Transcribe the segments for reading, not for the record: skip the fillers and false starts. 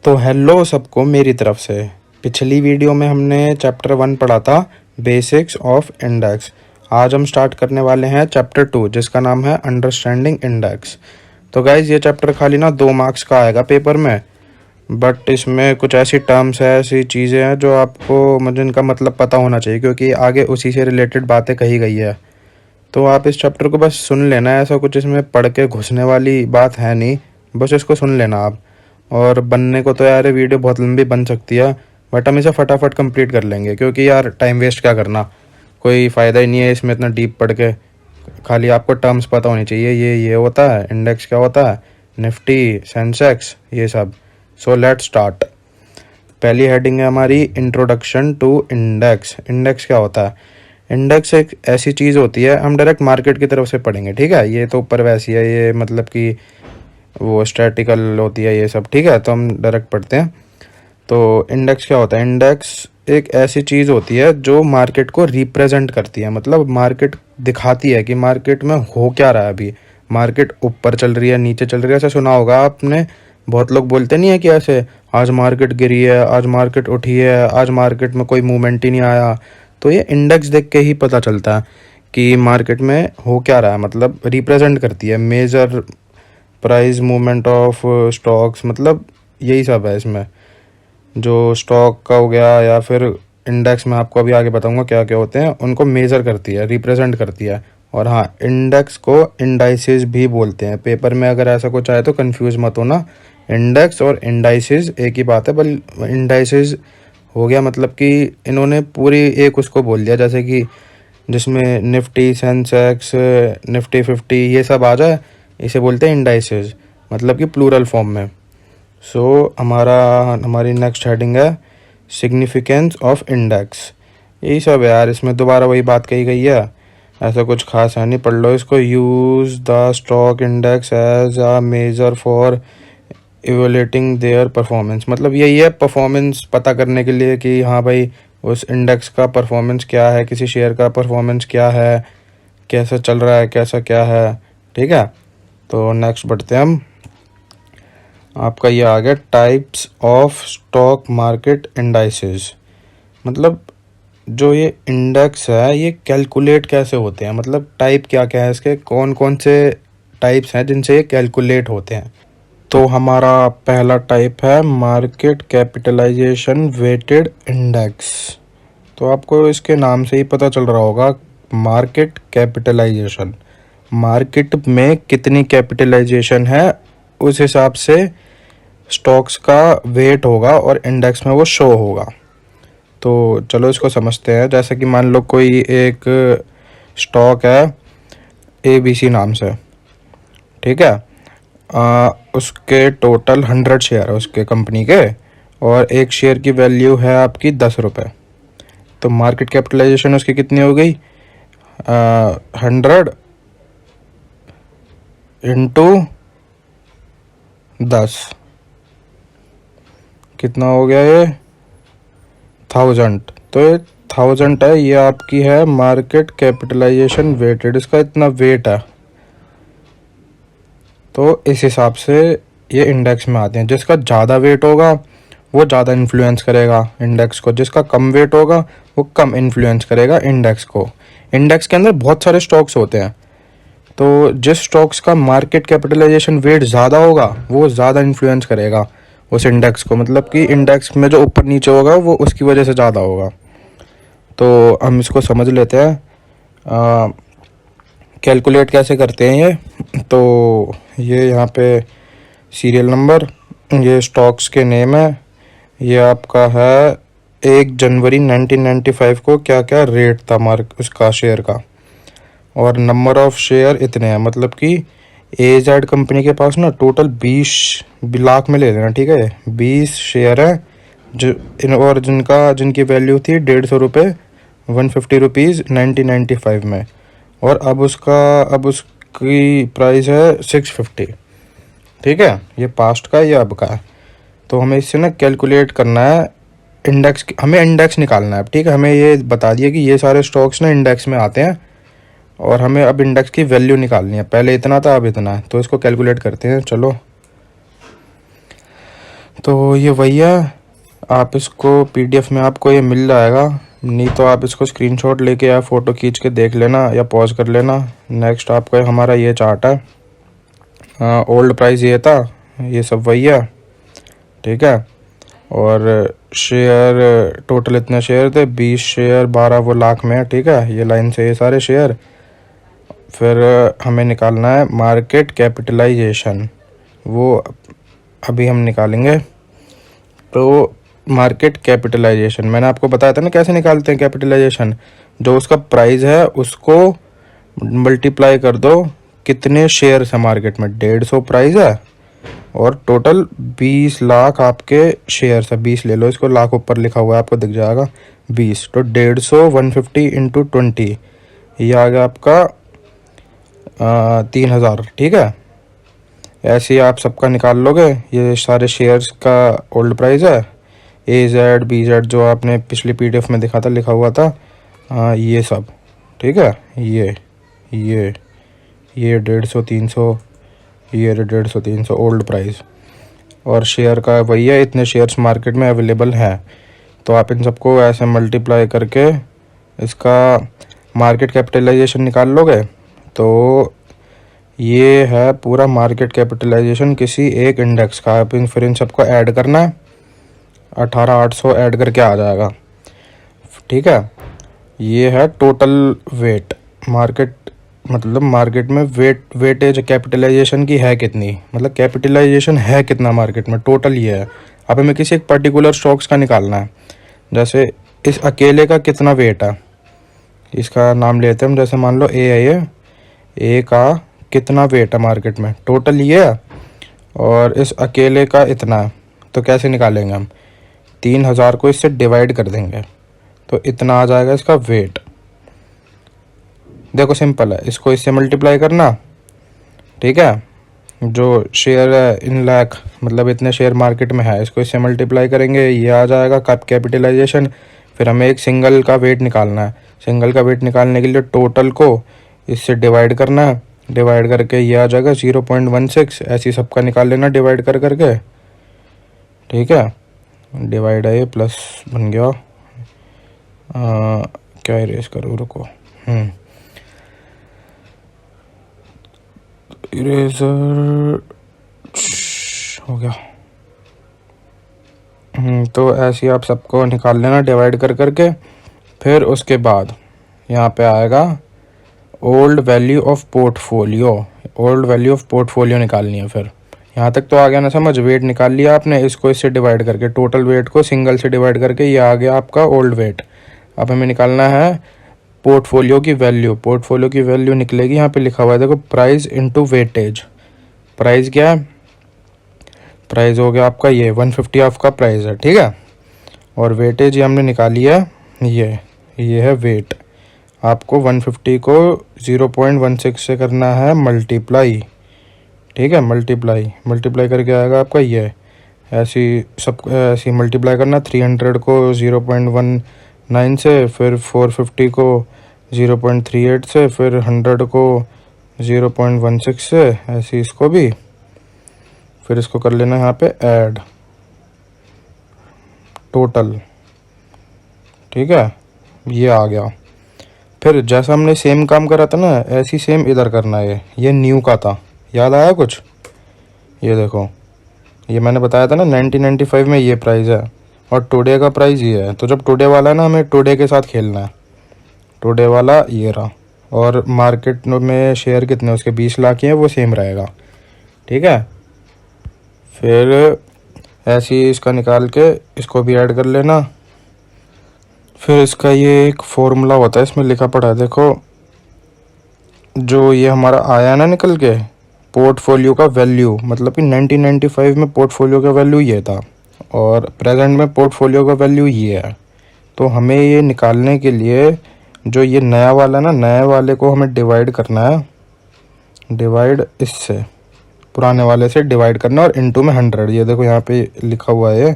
तो हेलो सबको मेरी तरफ से। पिछली वीडियो में हमने चैप्टर 1 पढ़ा था, बेसिक्स ऑफ इंडेक्स। आज हम स्टार्ट करने वाले हैं चैप्टर 2, जिसका नाम है अंडरस्टैंडिंग इंडेक्स। तो गाइज ये चैप्टर खाली ना 2 मार्क्स का आएगा पेपर में, बट इसमें कुछ ऐसी टर्म्स है, ऐसी चीज़ें हैं जो आपको मुझे इनका मतलब पता होना चाहिए, क्योंकि आगे उसी से रिलेटेड बातें कही गई है। तो आप इस चैप्टर को बस सुन लेना, ऐसा कुछ इसमें पढ़ के घुसने वाली बात है नहीं, बस इसको सुन लेना आप। और बनने को तो यार ये वीडियो बहुत लंबी बन सकती है, बट हम इसे फटाफट कंप्लीट कर लेंगे, क्योंकि यार टाइम वेस्ट क्या करना, कोई फ़ायदा ही नहीं है इसमें इतना डीप पढ़ के। खाली आपको टर्म्स पता होनी चाहिए, ये होता है, इंडेक्स क्या होता है, निफ्टी, सेंसेक्स, ये सब। So let's start. पहली हेडिंग है हमारी इंट्रोडक्शन टू इंडेक्स। इंडेक्स क्या होता है? इंडेक्स एक ऐसी चीज़ होती है, हम डायरेक्ट मार्केट की तरफ से पढ़ेंगे, ठीक है। ये तो ऊपर वैसी है, ये मतलब कि वो स्टैटिकल होती है ये सब, ठीक है। तो हम डायरेक्ट पढ़ते हैं। तो इंडेक्स क्या होता है? इंडेक्स एक ऐसी चीज़ होती है जो मार्केट को रिप्रेजेंट करती है, मतलब मार्केट दिखाती है कि मार्केट में हो क्या रहा है अभी। मार्केट ऊपर चल रही है, नीचे चल रही है, ऐसा सुना होगा आपने। बहुत लोग बोलते नहीं है कि ऐसे आज मार्केट गिरी है, आज मार्केट उठी है, आज मार्केट में कोई मूवमेंट ही नहीं आया। तो ये इंडेक्स देख के ही पता चलता है कि मार्केट में हो क्या रहा है, मतलब रिप्रेजेंट करती है, major price movement of stocks, मतलब यही सब है इसमें। जो स्टॉक का हो गया या फिर इंडेक्स में आपको अभी आगे बताऊंगा क्या क्या होते हैं, उनको मेज़र करती है, रिप्रेजेंट करती है। और हाँ, इंडेक्स को इंडाइसिस भी बोलते हैं। पेपर में अगर ऐसा कुछ आए तो कंफ्यूज मत होना, इंडेक्स और इंडाइसिस एक ही बात है। बल इंडाइसिस हो गया मतलब कि इन्होंने पूरी एक उसको बोल दिया, जैसे कि जिसमें निफ्टी, सेंसेक्स, निफ्टी 50 ये सब आ जाए, इसे बोलते हैं इंडाइसिस, मतलब कि प्लूरल फॉर्म में। सो हमारी नेक्स्ट हेडिंग है सिग्निफिकेंस ऑफ इंडेक्स। यही सब है यार, इसमें दोबारा वही बात कही गई है, ऐसा कुछ खास है नहीं, पढ़ लो इसको। Use the stock index as a measure for evaluating their performance, मतलब यही है परफॉर्मेंस पता करने के लिए कि हाँ भाई उस इंडेक्स का परफॉर्मेंस क्या है, किसी शेयर का परफॉर्मेंस क्या है, कैसा चल रहा है, कैसा क्या है, ठीक है। तो नेक्स्ट बढ़ते हैं हम। आपका ये आ गया types of stock market indices, मतलब जो ये इंडेक्स है ये कैलकुलेट कैसे होते हैं, मतलब टाइप क्या क्या है इसके, कौन कौन से टाइप्स हैं जिनसे ये कैलकुलेट होते हैं। तो हमारा पहला टाइप है मार्केट कैपिटलाइजेशन वेटेड इंडेक्स। तो आपको इसके नाम से ही पता चल रहा होगा, मार्केट कैपिटलाइजेशन, मार्केट में कितनी कैपिटलाइजेशन है उस हिसाब से स्टॉक्स का वेट होगा और इंडेक्स में वो शो होगा। तो चलो इसको समझते हैं। जैसे कि मान लो कोई एक स्टॉक है ABC नाम से, ठीक है। उसके टोटल 100 शेयर है उसके कंपनी के, और एक शेयर की वैल्यू है आपकी 10 रुपये। तो मार्केट कैपिटलाइजेशन उसकी कितनी हो गई? 100 इंटू 10, कितना हो गया ये? 1000। तो ये 1000 है, ये आपकी है मार्केट कैपिटलाइजेशन वेटेड, इसका इतना वेट है। तो इस हिसाब से ये इंडेक्स में आते हैं। जिसका ज़्यादा वेट होगा वो ज़्यादा इन्फ्लुएंस करेगा इंडेक्स को, जिसका कम वेट होगा वो कम इन्फ्लुएंस करेगा इंडेक्स को। इंडेक्स के अंदर बहुत सारे स्टॉक्स होते हैं, तो जिस स्टॉक्स का मार्केट कैपिटलाइजेशन वेट ज़्यादा होगा वो ज़्यादा इन्फ्लुएंस करेगा उस इंडेक्स को, मतलब कि इंडेक्स में जो ऊपर नीचे होगा वो उसकी वजह से ज़्यादा होगा। तो हम इसको समझ लेते हैं कैलकुलेट कैसे करते हैं ये। तो ये यहाँ पे सीरियल नंबर, ये स्टॉक्स के नेम है, ये आपका है 1 जनवरी 1995 को क्या क्या रेट था उसका शेयर का, और नंबर ऑफ शेयर इतने हैं, मतलब कि AZ कंपनी के पास ना टोटल 20 लाख में ले लेना, ठीक है। 20 शेयर हैं जो और जिनकी वैल्यू थी 150 रुपये, 150 रुपीज़ 1995 में, और अब उसकी प्राइस है 650, ठीक है। ये पास्ट का, ये अब का है। तो हमें इससे ना कैलकुलेट करना है इंडेक्स, हमें इंडेक्स निकालना है, ठीक है। हमें ये बता दिया कि ये सारे स्टॉक्स ना इंडेक्स में आते हैं, और हमें अब इंडेक्स की वैल्यू निकालनी है। पहले इतना था, अब इतना है, तो इसको कैलकुलेट करते हैं, चलो। तो ये वही है, आप इसको पीडीएफ में आपको ये मिल जाएगा, नहीं तो आप इसको स्क्रीनशॉट लेके या फ़ोटो खींच के देख लेना या पॉज कर लेना। नेक्स्ट आपका हमारा ये चार्ट है, ओल्ड प्राइस ये था, ये सब वही है, ठीक है। और शेयर टोटल इतने शेयर थे, 20 शेयर, 12 वो लाख में है, ठीक है। ये लाइन से ये सारे शेयर। फिर हमें निकालना है मार्केट कैपिटलाइजेशन, वो अभी हम निकालेंगे। तो मार्केट कैपिटलाइजेशन मैंने आपको बताया था ना कैसे निकालते हैं कैपिटलाइजेशन। जो उसका प्राइस है उसको मल्टीप्लाई कर दो कितने शेयर्स है मार्केट में। 150 प्राइस है और टोटल 20 लाख आपके शेयर्स है। 20 ले लो, इसको लाख ऊपर लिखा हुआ है आपको दिख जाएगा 20। तो 150 150 इंटू 20, ये आ गया आपका 3000, ठीक है। ऐसे ही आप सबका निकाल लोगे। ये सारे शेयर्स का ओल्ड प्राइस है, AZ BZ जो आपने पिछली पीडीएफ में दिखा था, लिखा हुआ था, ये सब, ठीक है। ये 150 300, ये 150 300 ओल्ड प्राइस। और शेयर का वही है, इतने शेयर्स मार्केट में अवेलेबल हैं। तो आप इन सबको ऐसे मल्टीप्लाई करके इसका मार्केट कैपिटलाइजेशन निकाल लोगे। तो ये है पूरा मार्केट कैपिटलाइजेशन किसी एक इंडेक्स का। आप फिर इन सबको ऐड करना है, 18800 ऐड करके आ जाएगा, ठीक है। ये है टोटल वेट मार्केट, मतलब मार्केट में वेटेज कैपिटलाइजेशन की है कितनी, मतलब कैपिटलाइजेशन है कितना मार्केट में, टोटल ये है। अब हमें किसी एक पर्टिकुलर स्टॉक्स का निकालना है। जैसे इस अकेले का कितना वेट है, इसका नाम लेते हैं हम। जैसे मान लो ए है, ये ए का कितना वेट है मार्केट में, टोटल ये है, और इस अकेले का इतना है। तो कैसे निकालेंगे हम, 3000 को इससे डिवाइड कर देंगे तो इतना आ जाएगा इसका वेट। देखो सिंपल है, इसको इससे मल्टीप्लाई करना, ठीक है। जो शेयर है इन लाख, मतलब इतने शेयर मार्केट में है, इसको इससे मल्टीप्लाई करेंगे, ये आ जाएगा कैपिटलाइजेशन। फिर हमें एक सिंगल का वेट निकालना है। सिंगल का वेट निकालने के लिए टोटल को इससे डिवाइड करना है, डिवाइड करके ये आ जाएगा 0.16। ऐसे ही सबका निकाल लेना डिवाइड कर करके, ठीक है। डिवाइड है ये, प्लस बन गया। क्या इरेज करूँ, रुको, इरेजर हो गया। तो ऐसे ही आप सबको निकाल लेना डिवाइड कर करके। फिर उसके बाद यहाँ पे आएगा old value of portfolio. Old value of portfolio निकालनी है। फिर यहाँ तक तो आ गया ना समझ, वेट निकाल लिया आपने, इसको इससे डिवाइड करके, टोटल वेट को सिंगल से डिवाइड करके, ये आ गया आपका ओल्ड वेट। अब हमें निकालना है पोर्टफोलियो की वैल्यू। पोर्टफोलियो की वैल्यू निकलेगी, यहाँ पे लिखा हुआ है देखो, प्राइस इनटू वेटेज। प्राइस क्या है, प्राइस हो गया आपका ये 150 आपका प्राइस है, ठीक है। और वेटेज ये हमने निकाली है, ये है वेट। आपको 150 को 0.16 से करना है मल्टीप्लाई, ठीक है। मल्टीप्लाई करके आएगा आपका ये, ऐसी सब ऐसी मल्टीप्लाई करना। 300 को 0.19 से, फिर 450 को 0.38 से, फिर 100 को 0.16 से, ऐसे इसको भी। फिर इसको कर लेना यहाँ पे ऐड टोटल, ठीक है। ये आ गया। फिर जैसा हमने सेम काम करा था ना, ऐसी सेम इधर करना है। ये न्यू का था, याद आया कुछ। ये देखो, ये मैंने बताया था ना 1995 में ये प्राइस है और टुडे का प्राइस ये है। तो जब टुडे वाला है ना, हमें टुडे के साथ खेलना है। टुडे वाला ये रहा, और मार्केट में शेयर कितने उसके 20 लाख ही हैं, वो सेम रहेगा, ठीक है। फिर ऐसे ही इसका निकाल के इसको भी ऐड कर लेना। फिर इसका ये एक फॉर्मूला होता है, इसमें लिखा पड़ा है देखो, जो ये हमारा आया ना निकल के, पोर्टफोलियो का वैल्यू, मतलब कि 1995 में पोर्टफोलियो का वैल्यू ये था और प्रेजेंट में पोर्टफोलियो का वैल्यू ये है। तो हमें ये निकालने के लिए जो ये नया वाला ना, नए वाले को हमें डिवाइड करना है, डिवाइड इससे, पुराने वाले से डिवाइड करना, और इनटू में 100। ये देखो यहाँ पे लिखा हुआ है,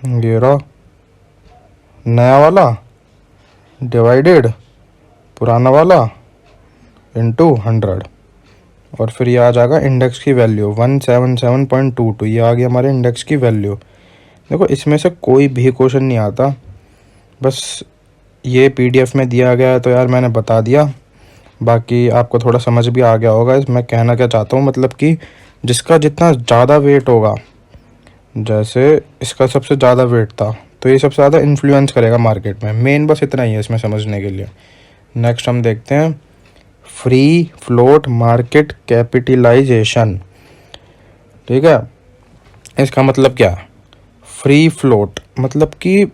ये रहा नया वाला डिवाइडेड पुराना वाला इनटू 100, और फिर ये आ जाएगा इंडेक्स की वैल्यू 177.22, ये आ गया हमारे इंडेक्स की वैल्यू। देखो इसमें से कोई भी क्वेश्चन नहीं आता, बस ये पीडीएफ में दिया गया है तो यार मैंने बता दिया। बाकी आपको थोड़ा समझ भी आ गया होगा मैं कहना क्या चाहता हूँ, मतलब कि जिसका जितना ज़्यादा वेट होगा, जैसे इसका सबसे ज़्यादा वेट था तो ये सबसे ज़्यादा इन्फ्लुएंस करेगा मार्केट में। मेन बस इतना ही है इसमें समझने के लिए। नेक्स्ट हम देखते हैं फ्री फ्लोट मार्केट कैपिटलाइजेशन। ठीक है, इसका मतलब क्या है? फ्री फ्लोट मतलब कि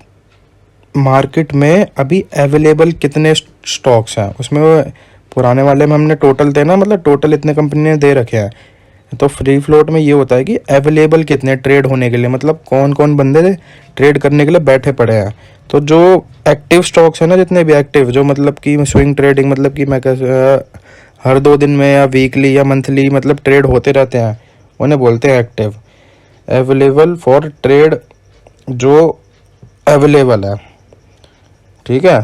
मार्केट में अभी अवेलेबल कितने स्टॉक्स हैं, उसमें पुराने वाले में हमने टोटल थे ना, मतलब टोटल इतने कंपनी ने दे रखे हैं। तो फ्री फ्लोट में ये होता है कि अवेलेबल कितने ट्रेड होने के लिए, मतलब कौन कौन बंदे ट्रेड करने के लिए बैठे पड़े हैं। तो जो एक्टिव स्टॉक्स है ना, जितने भी एक्टिव, जो मतलब कि स्विंग ट्रेडिंग, मतलब कि मैं कैसे हर 2 दिन में या वीकली या मंथली मतलब ट्रेड होते रहते हैं, उन्हें बोलते हैं एक्टिव। अवेलेबल फॉर ट्रेड जो अवेलेबल है। ठीक है,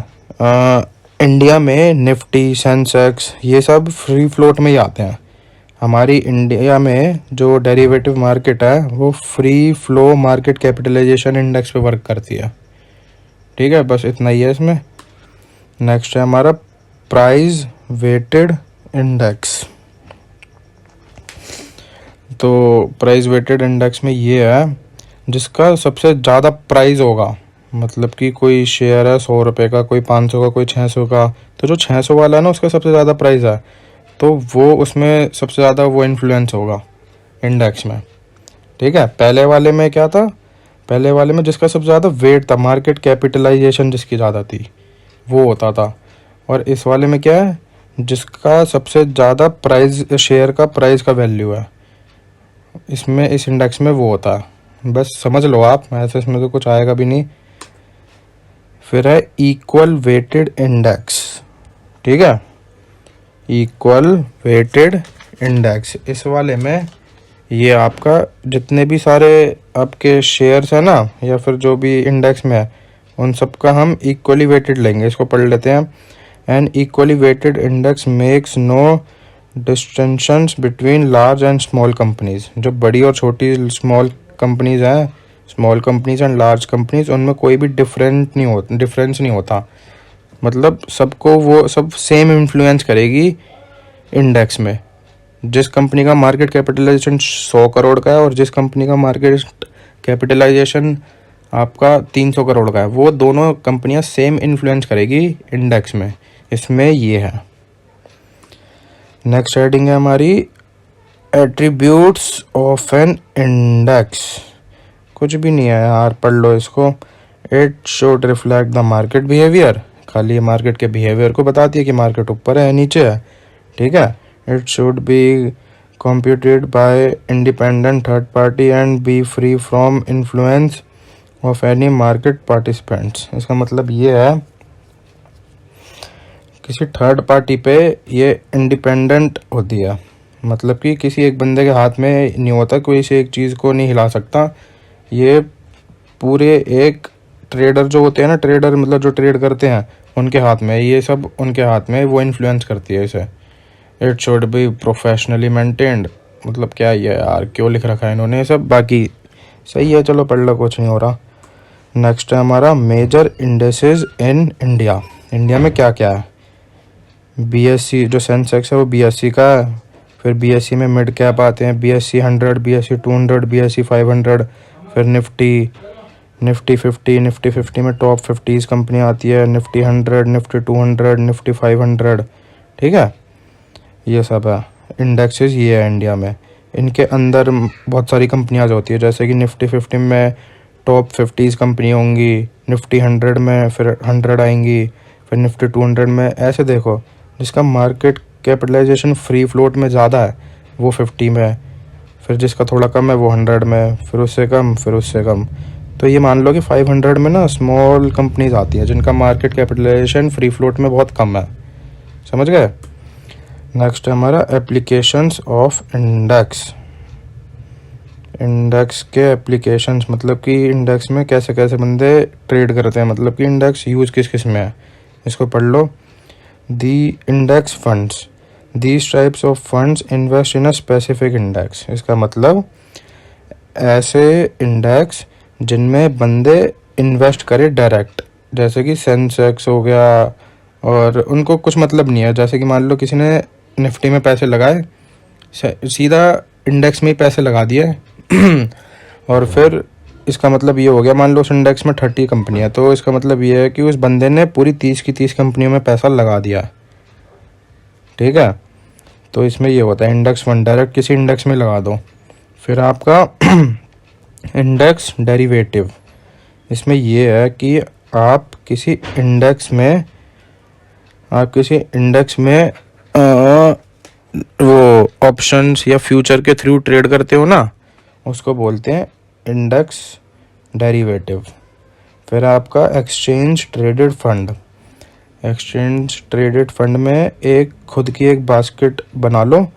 इंडिया में निफ्टी, सेंसेक्स, ये सब फ्री फ्लोट में ही आते हैं। हमारी इंडिया में जो डेरिवेटिव मार्केट है वो free flow market capitalization index पे वर्क करती है। ठीक है, बस इतना ही है इसमें। नेक्स्ट है हमारा प्राइस वेटेड इंडेक्स। तो प्राइस वेटेड इंडेक्स में ये है जिसका सबसे ज़्यादा प्राइस होगा, मतलब कि कोई शेयर है 100 रुपये का, कोई 500 का, कोई 600 का। तो जो 600 वाला है ना उसका सबसे ज़्यादा प्राइस है, तो वो उसमें सबसे ज़्यादा वो इन्फ्लुएंस होगा इंडेक्स में। ठीक है, पहले वाले में क्या था? पहले वाले में जिसका सबसे ज़्यादा वेट था, मार्केट कैपिटलाइजेशन जिसकी ज़्यादा थी, वो होता था। और इस वाले में क्या है? जिसका सबसे ज़्यादा प्राइस, शेयर का प्राइस का वैल्यू है, इसमें इस इंडेक्स में वो होता है। बस समझ लो आप, ऐसे इसमें तो कुछ आएगा भी नहीं। फिर है इक्वल वेटेड इंडेक्स। ठीक है, इक्वल वेटेड इंडेक्स, इस वाले में ये आपका जितने भी सारे आपके शेयर्स हैं ना, या फिर जो भी इंडेक्स में है, उन सब का हम इक्वली वेटेड लेंगे। इसको पढ़ लेते हैं। An equally weighted index makes no distinctions between large and small companies. जो बड़ी और छोटी स्मॉल कंपनीज हैं, small companies and large companies, उनमें कोई भी डिफरेंस नहीं होता। मतलब सबको वो सब सेम इन्फ्लुएंस करेगी इंडेक्स में। जिस कंपनी का मार्केट कैपिटलाइजेशन 100 करोड़ का है और जिस कंपनी का मार्केट कैपिटलाइजेशन आपका 300 करोड़ का है, वो दोनों कंपनियां सेम इन्फ्लुएंस करेगी इंडेक्स में। इसमें ये है। नेक्स्ट हेडिंग है हमारी एट्रीब्यूट्स ऑफ एन इंडेक्स। कुछ भी नहीं है यार, पढ़ लो इसको। It should reflect the market behaviour, खाली मार्केट के बिहेवियर को बताती है कि मार्केट ऊपर है नीचे है। ठीक है, it should be computed by independent third party and be free from influence of any market participants। इसका मतलब ये है किसी थर्ड पार्टी पे ये इंडिपेंडेंट होती है, मतलब कि किसी एक बंदे के हाथ में नहीं होता, कोई से एक चीज़ को नहीं हिला सकता। ये पूरे एक ट्रेडर जो होते हैं ना, ट्रेडर मतलब जो ट्रेड करते हैं, उनके हाथ में, ये सब उनके हाथ में वो इन्फ्लुएंस करती है इसे। It should be professionally maintained, मतलब क्या ये यार, क्यों लिख रखा है इन्होंने ये सब। बाकी सही है, चलो पढ़ लो, कुछ नहीं हो रहा। नेक्स्ट है हमारा major indices in India. India में क्या क्या है? बीएससी, जो सेंसेक्स है वो बीएससी का है। फिर बीएससी में मिड कैप आते हैं, बीएससी 100, बीएससी 200, बीएससी 500। फिर निफ्टी 50, निफ्टी 50 में टॉप 50 कंपनी आती है, निफ्टी 100, निफ्टी 200, निफ्टी 500। ठीक है, ये सब है इंडेक्सेस, ये है इंडिया में। इनके अंदर बहुत सारी कंपनियाँ होती है, जैसे कि निफ्टी 50 में टॉप 50 कंपनी होंगी, निफ्टी 100 में फिर 100 आएंगी, फिर निफ्टी 200 में। ऐसे देखो, जिसका मार्केट कैपिटलाइजेशन फ्री फ्लोट में ज़्यादा है वो 50 में है, फिर जिसका थोड़ा कम है वो 100 में, फिर उससे कम, फिर उससे कम। तो ये मान लो कि 500 में ना स्मॉल कंपनीज आती हैं जिनका मार्केट कैपिटलाइजेशन फ्री फ्लोट में बहुत कम है। समझ गए? नेक्स्ट है हमारा एप्लीकेशंस ऑफ इंडेक्स। इंडेक्स के एप्लीकेशंस मतलब कि इंडेक्स में कैसे कैसे बंदे ट्रेड करते हैं, मतलब कि इंडेक्स यूज किस किस में है। इसको पढ़ लो। The index funds these types of funds invest in a specific index. इसका मतलब ऐसे इंडेक्स जिनमें बंदे इन्वेस्ट करें डायरेक्ट, जैसे कि सेंसेक्स हो गया, और उनको कुछ मतलब नहीं है। जैसे कि मान लो किसी ने निफ्टी में पैसे लगाए, सीधा इंडेक्स में ही पैसे लगा दिए और फिर इसका मतलब ये हो गया, मान लो उस इंडेक्स में 30 कंपनियाँ, तो इसका मतलब ये है कि उस बंदे ने पूरी 30 की 30 कंपनियों में पैसा लगा दिया। ठीक है, तो इसमें ये होता है इंडेक्स फंड, डायरेक्ट किसी इंडेक्स में लगा दो। फिर आपका इंडेक्स डेरिवेटिव, इसमें ये है कि आप किसी इंडेक्स में वो ऑप्शंस या फ्यूचर के थ्रू ट्रेड करते हो ना, उसको बोलते हैं इंडेक्स डेरिवेटिव। फिर आपका एक्सचेंज ट्रेडेड फंड में खुद की एक बास्केट बना लो,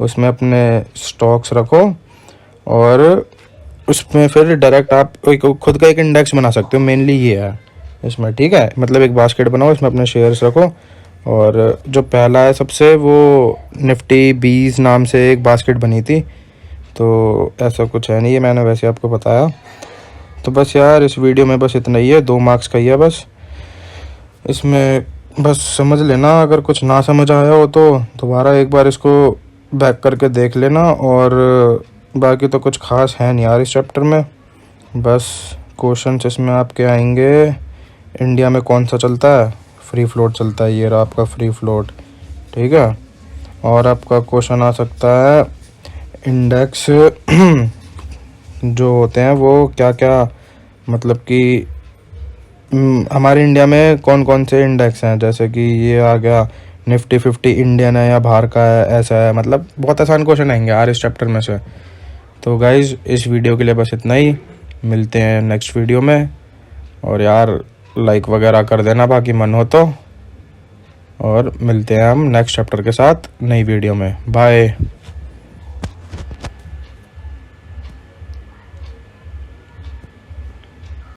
उसमें अपने स्टॉक्स रखो और उसमें फिर डायरेक्ट आप खुद का एक इंडेक्स बना सकते हो। मेनली ये है इसमें। ठीक है, मतलब एक बास्केट बनाओ, इसमें अपने शेयर्स रखो, और जो पहला है सबसे, वो निफ्टी 20 नाम से एक बास्केट बनी थी। तो ऐसा कुछ है नहीं, ये मैंने वैसे आपको बताया। तो बस यार इस वीडियो में बस इतना ही है, 2 मार्क्स का ही है बस। इसमें बस समझ लेना, अगर कुछ ना समझ आया हो तो दोबारा एक बार इसको बैक करके देख लेना। और बाकी तो कुछ खास है नहीं यार इस चैप्टर में। बस क्वेश्चंस इसमें आपके आएंगे, इंडिया में कौन सा चलता है, फ्री फ्लोट चलता है, ये रहा आपका फ्री फ्लोट। ठीक है, और आपका क्वेश्चन आ सकता है इंडेक्स जो होते हैं वो क्या क्या, मतलब कि हमारे इंडिया में कौन कौन से इंडेक्स हैं, जैसे कि ये आ गया निफ्टी 50 इंडियन है या बाहर का है, ऐसा है। मतलब बहुत आसान क्वेश्चन आएंगे यार इस चैप्टर में से। तो गाइज़ इस वीडियो के लिए बस इतना ही, मिलते हैं नेक्स्ट वीडियो में। और यार लाइक वगैरह कर देना बाकी मन हो तो, और मिलते हैं हम नेक्स्ट चैप्टर के साथ नई वीडियो में। बाय।